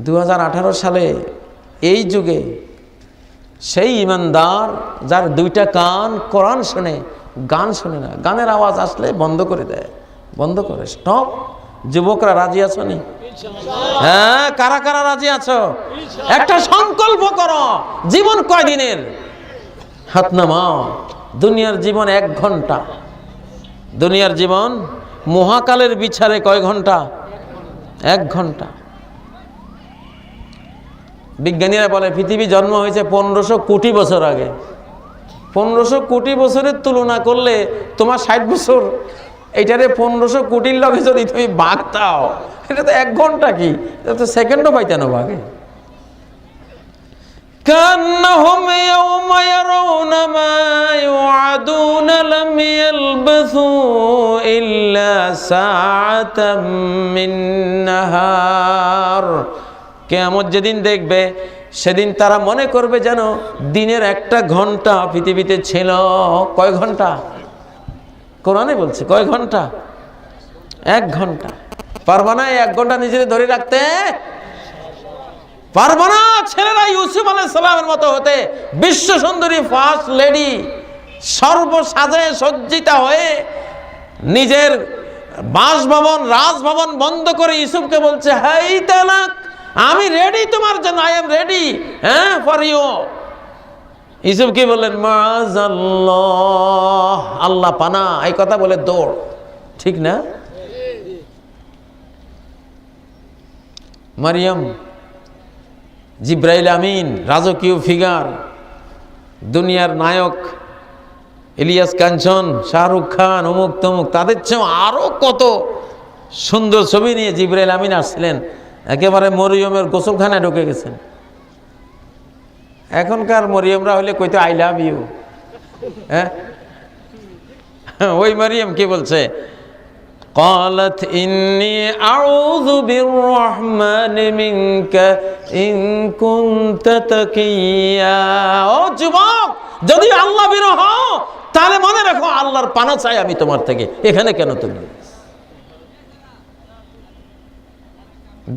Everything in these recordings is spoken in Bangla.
2018 সালে এই যুগে সেই ইমানদার যার দুইটা কান কোরআন শোনে, গান শোনে না, গানের আওয়াজ আসলে বন্ধ করে দেয়, বন্ধ করে স্টপ। যুবকরা রাজি আছো নি? হ্যাঁ, কারা কারা রাজি আছো? একটা সংকল্প করো, জীবন কয়দিনের? হাত নামাও। দুনিয়ার জীবন 1 ঘন্টা। দুনিয়ার জীবন মহাকালের বিচারে কয় ঘন্টা? 1 ঘন্টা। বিজ্ঞানীরা বলে পৃথিবী জন্ম হয়েছে 1500 কোটি বছর আগে। 1500 কোটি বছরের তুলনা করলে তোমার 60 বছর, এইটারে 1500 কোটির লগে যদি তুমি ভাগ দাও, এটা তো 1 ঘন্টা, কি এটা তো সেকেন্ডও পাইতানো ভাগে। كأنهم يوم يرون ما يوعدون لم يلبثوا إلا ساعة من نهار। কিয়ামত যেদিন দেখবে সেদিন তারা মনে করবে যেন দিনের 1টা ঘন্টা পৃথিবীতে ছিল। কয় ঘন্টা? কোরআনে বলছে কয় ঘন্টা? 1 ঘন্টা। পারবা না 1 ঘন্টা নিজেদের ধরে রাখতে? পারবা না? ছেলেরা ইউসুফ আলাইহিস সালামের মতো হতে, বিশ্ব সুন্দরী ফার্স্ট লেডি, সর্বসাজে সজ্জিতা হয়ে নিজের বাসভবন রাজভবন বন্ধ করে ইউসুফকে বলছে, হাই তালাক, আমি রেডি তোমার জন্য, আই এম রেডি, হ্যাঁ, ফর ইউ। ইউসুফ কি বললেন? মাআযাল্লাহ, আল্লাহ পানা, এই কথা বলে দৌড়। ঠিক না? মারিয়াম, জিব্রাইল আমিন, রাজকীয় ফিগার, দুনিয়ার নায়ক ইলিয়াস কাঞ্চন, শাহরুখ খান, অমুক তমুক, তাদের চেয়েও আরো কত সুন্দর ছবি নিয়ে জিব্রাইল আমিন আসছিলেন, একেবারে মরিয়মের গোসলখানায় ঢুকে গেছেন। এখনকার মরিয়মরা হইলে কইতো আই লাভ ইউ, হ্যাঁ, ওই মরিয়ম কি বলছে? قالت إني أعوذ بالرحمن منك إن كنت تقيا। ও যুবক, যদি আল্লাহ বিরহ তাহলে মনে রাখো আল্লাহর পানা চাই আমি তোমার থেকে, এখানে কেন তুমি?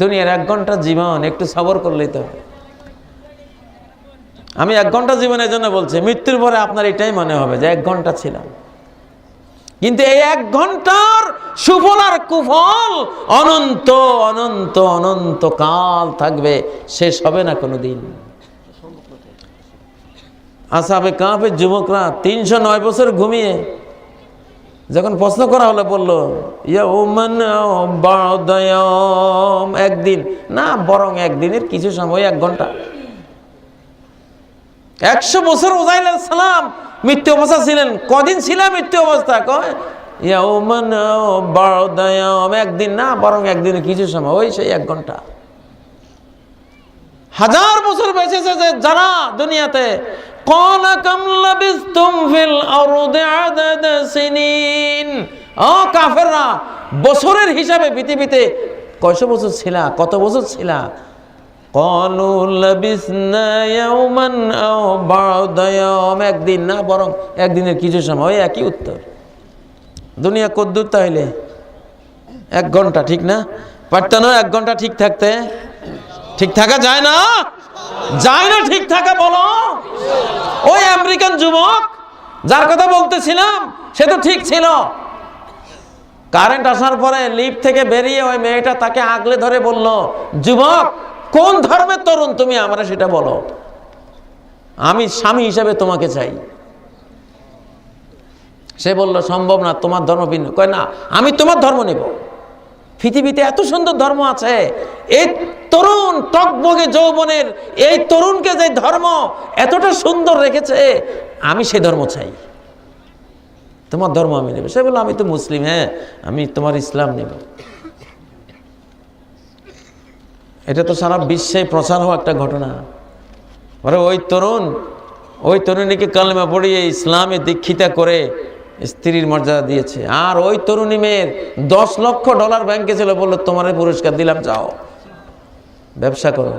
দুনিয়ার 1 ঘন্টা জীবন, একটু সবর করলেই তো। আমি 1 ঘন্টা জীবনের জন্য বলছি, মৃত্যুর পরে আপনার এটাই মনে হবে যে 1 ঘন্টা ছিলাম। কিন্তু এই 1 ঘন্টার সুফল আর কুফল অনন্ত অনন্ত অনন্ত কাল থাকবে, শেষ হবে না কোনোদিন। আসহাবে কাহফের যুবকরা 309 বছর ঘুমিয়ে যখন প্রশ্ন করা হলো, বললো ইয়াউমান বা'দা ইয়াউম, একদিন না, বরং একদিনের কিছু সময়, 1 ঘন্টা। 100 বছর উযাইল আলাইহিস সালাম মৃত্যু অবস্থা ছিলেন। কদিন ছিলেন মৃত্যু অবস্থা? কয় ইয়াউমান বা'দা ইয়াউম, একদিন না, বরং একদিনের কিছু সময়, ওই সেই 1 ঘন্টা। 1000 বছর বেঁচেছে যে যারা দুনিয়াতে, ক্বালা কাম লাবিসতুম ফিল আরদি আদাদা সিনিন। ও কাফেররা, বছরের হিসাবে পৃথিবীতে কয়শো বছর ছিলা, কত বছর ছিলা? ক্বালু লাবিসনা ইয়াওমান আও বা'দা ইয়াওম, একদিন না, বরং একদিনের কিছু সময়, ওই একই উত্তর। দুনিয়া কদ্দুর তাইলে 1 ঘন্টা, ঠিক না? পারতো না 1 ঘন্টা ঠিক থাকতে? ঠিক থাকা যায় না? যায় না ঠিক থাকা, বলো। ওই আমেরিকান যুবক যার কথা বলতেছিলাম, সে তো ঠিক ছিল। কারেন্ট আসার পরে লিফট থেকে বেরিয়ে ওই মেয়েটা তাকে আগলে ধরে বলল, যুবক, কোন ধর্মের তরুণ তুমি, আমরা সেটা বলো, আমি স্বামী হিসেবে তোমাকে চাই। সে বলল, সম্ভব না, তোমার ধর্ম ভিন্ন। কয় না, আমি তোমার ধর্ম নেব। পৃথিবীতে এত সুন্দর ধর্ম আছে, এই তরুণ টকবগে যৌবনের এই তরুণকে যে ধর্ম এতটা সুন্দর রেখেছে, আমি সে ধর্ম চাই, তোমার ধর্ম আমি নেব। সে বলল, আমি তো মুসলিম, হ্যাঁ, আমি তোমার ইসলাম নেব। এটা তো সারা বিশ্বে প্রচার হওয়া একটা ঘটনা। ওই তরুণীকে কালেমা পড়িয়ে ইসলামে দীক্ষিতা করে স্ত্রীর মর্যাদা দিয়েছে। আর ওই তরুণী মেয়ের $10 লক্ষ ব্যাংকে ছিল, বললো তোমার পুরস্কার দিলাম, যাও ব্যবসা করো।